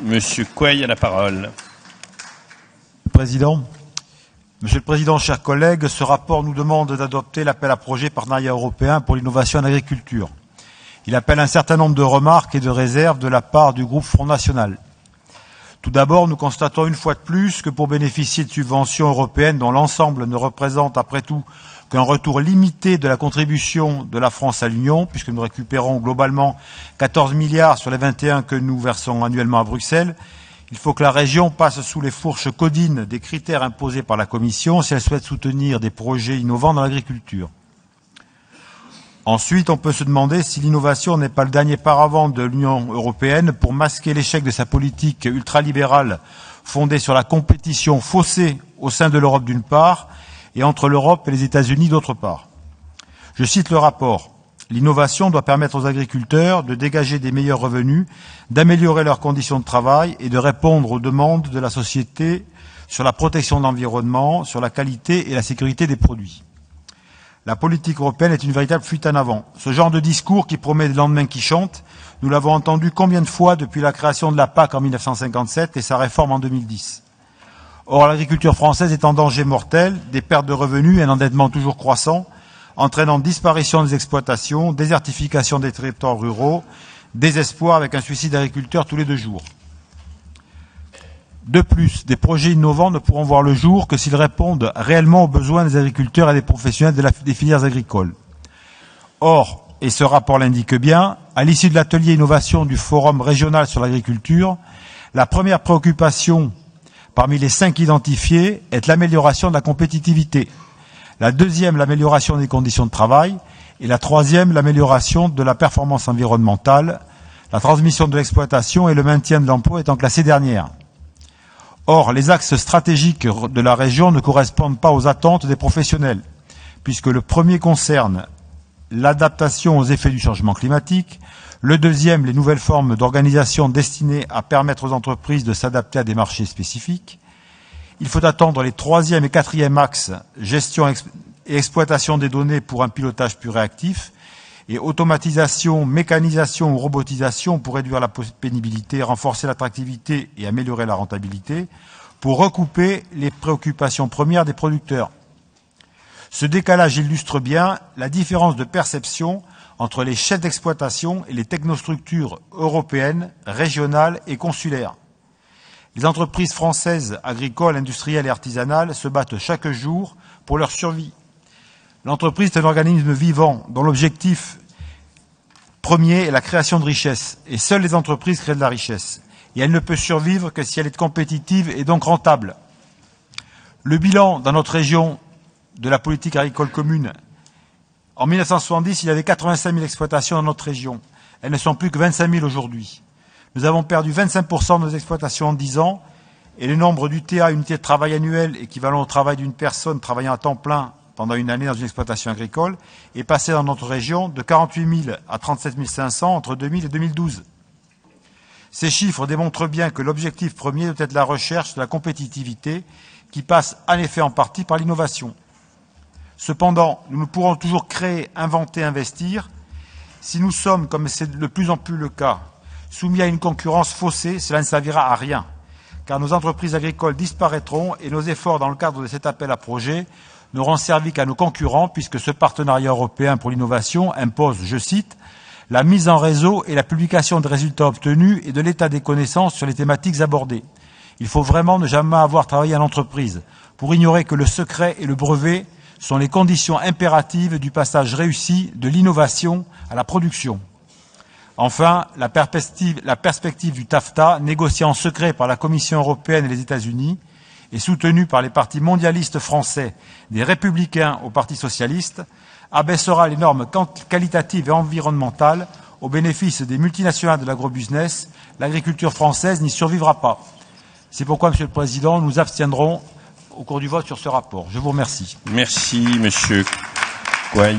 Monsieur Quay a la parole. Monsieur le Président, chers collègues, ce rapport nous demande d'adopter l'appel à projet Partenariat européen pour l'innovation en agriculture. Il appelle un certain nombre de remarques et de réserves de la part du groupe Front National. Tout d'abord, nous constatons une fois de plus que pour bénéficier de subventions européennes dont l'ensemble ne représente après tout qu'un retour limité de la contribution de la France à l'Union, puisque nous récupérons globalement 14 milliards sur les 21 que nous versons annuellement à Bruxelles, il faut que la région passe sous les fourches codines des critères imposés par la Commission si elle souhaite soutenir des projets innovants dans l'agriculture. Ensuite, on peut se demander si l'innovation n'est pas le dernier paravent de l'Union européenne pour masquer l'échec de sa politique ultralibérale fondée sur la compétition faussée au sein de l'Europe d'une part et entre l'Europe et les États-Unis d'autre part. Je cite le rapport. L'innovation doit permettre aux agriculteurs de dégager des meilleurs revenus, d'améliorer leurs conditions de travail et de répondre aux demandes de la société sur la protection de l'environnement, sur la qualité et la sécurité des produits. La politique européenne est une véritable fuite en avant. Ce genre de discours qui promet des lendemains qui chantent, nous l'avons entendu combien de fois depuis la création de la PAC en 1957 et sa réforme en 2010. Or, l'agriculture française est en danger mortel, des pertes de revenus et un endettement toujours croissant, entraînant disparition des exploitations, désertification des territoires ruraux, désespoir avec un suicide d'agriculteurs tous les 2 jours. De plus, des projets innovants ne pourront voir le jour que s'ils répondent réellement aux besoins des agriculteurs et des professionnels des filières agricoles. Or, et ce rapport l'indique bien, à l'issue de l'atelier innovation du Forum régional sur l'agriculture, la première préoccupation parmi les 5 identifiés est l'amélioration de la compétitivité. La deuxième, l'amélioration des conditions de travail. Et la troisième, l'amélioration de la performance environnementale, la transmission de l'exploitation et le maintien de l'emploi étant classés dernières. Or, les axes stratégiques de la région ne correspondent pas aux attentes des professionnels, puisque le premier concerne l'adaptation aux effets du changement climatique, le deuxième, les nouvelles formes d'organisation destinées à permettre aux entreprises de s'adapter à des marchés spécifiques. Il faut attendre les 3e et 4e axes, gestion et exploitation des données pour un pilotage plus réactif, et automatisation, mécanisation ou robotisation pour réduire la pénibilité, renforcer l'attractivité et améliorer la rentabilité, pour recouper les préoccupations premières des producteurs. Ce décalage illustre bien la différence de perception entre les chefs d'exploitation et les technostructures européennes, régionales et consulaires. Les entreprises françaises, agricoles, industrielles et artisanales se battent chaque jour pour leur survie. L'entreprise est un organisme vivant dont l'objectif premier est la création de richesse. Et seules les entreprises créent de la richesse. Et elle ne peut survivre que si elle est compétitive et donc rentable. Le bilan dans notre région de la politique agricole commune, en 1970, il y avait 85 000 exploitations dans notre région. Elles ne sont plus que 25 000 aujourd'hui. Nous avons perdu 25% de nos exploitations en 10 ans et le nombre d'UTA, unités de travail annuelles, équivalent au travail d'une personne travaillant à temps plein pendant une année dans une exploitation agricole, est passé dans notre région de 48 000 à 37 500 entre 2000 et 2012. Ces chiffres démontrent bien que l'objectif premier doit être la recherche de la compétitivité qui passe en effet en partie par l'innovation. Cependant, nous ne pourrons toujours créer, inventer, investir si nous sommes, comme c'est de plus en plus le cas, soumis à une concurrence faussée. Cela ne servira à rien, car nos entreprises agricoles disparaîtront et nos efforts dans le cadre de cet appel à projet n'auront servi qu'à nos concurrents, puisque ce partenariat européen pour l'innovation impose, je cite, la mise en réseau et la publication des résultats obtenus et de l'état des connaissances sur les thématiques abordées. Il faut vraiment ne jamais avoir travaillé en entreprise pour ignorer que le secret et le brevet sont les conditions impératives du passage réussi de l'innovation à la production. Enfin, la perspective du TAFTA, négociée en secret par la Commission européenne et les États-Unis, et soutenue par les partis mondialistes français, des Républicains au Parti socialiste, abaissera les normes qualitatives et environnementales au bénéfice des multinationales de l'agrobusiness. L'agriculture française n'y survivra pas. C'est pourquoi, Monsieur le Président, nous nous abstiendrons au cours du vote sur ce rapport. Je vous remercie. Merci, Monsieur Quay.